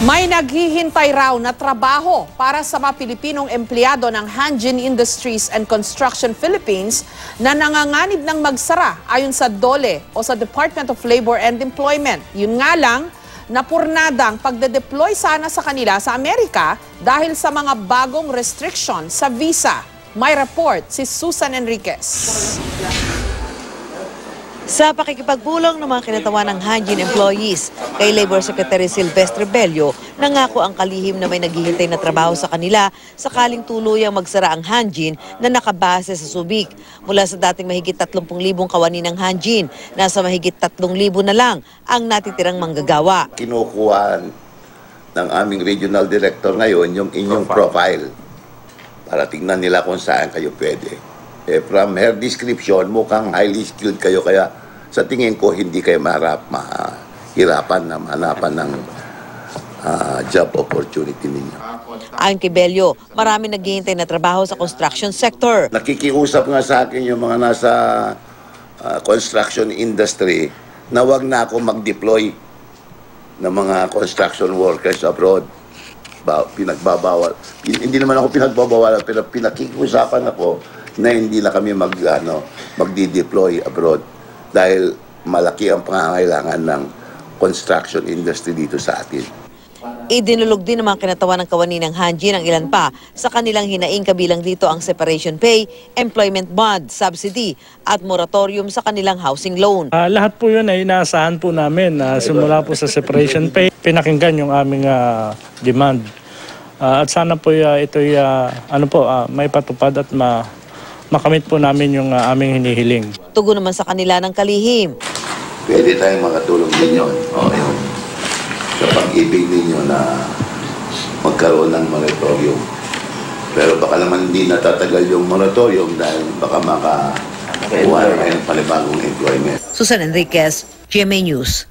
May naghihintay raw na trabaho para sa mga Pilipinong empleyado ng Hanjin Industries and Construction Philippines na nanganganib ng magsara ayon sa DOLE o sa Department of Labor and Employment. Yun nga lang, napurnadang pagde-deploy sana sa kanila sa Amerika dahil sa mga bagong restriction sa visa. May report si Susan Enriquez. Sa pakikipagbulong ng mga kinatawan ng Hanjin employees kay Labor Secretary Silvestre Bello, nangako ang kalihim na may naghihintay na trabaho sa kanila sakaling tuluyang magsara ang Hanjin na nakabase sa Subic. Mula sa dating mahigit 30,000 kawani ng Hanjin, nasa mahigit 3,000 na lang ang natitirang manggagawa. Kinukuha ng aming regional director ngayon yung inyong profile para tingnan nila kung saan kayo pwede. From her description, mukhang highly skilled kayo, kaya sa tingin ko hindi kayo mahirapan na mahanapan ng job opportunity ninyo. Ayon kay Bello, marami naghihintay na trabaho sa construction sector. Nakikiusap nga sa akin yung mga nasa construction industry na wag na ako mag-deploy ng mga construction workers abroad. Pinagbabawal. Hindi naman ako pinagbabawal, pero pinakikiusapan ako na hindi na kami magdi-deploy abroad dahil malaki ang pangangailangan ng construction industry dito sa atin. Idinulog din ng mga kinatawan ng kawani ng Hanjin ang ilan pa sa kanilang hinaing, kabilang dito ang separation pay, employment bond, subsidy at moratorium sa kanilang housing loan. Lahat po yun ay inaasahan po namin simula po sa separation pay. Pinakinggan yung aming demand. At sana po ito'y may patupad at makamit po namin yung aming hinihiling. Tugon naman sa kanila ng kalihim. Pwede tayong makatulong din yun. Sa pag-ibig ninyo na magkaroon ng moratorium. Pero baka naman hindi natatagal yung moratorium dahil baka makakuha na kayo ng panibagong employment. Susan Enriquez, GMA News.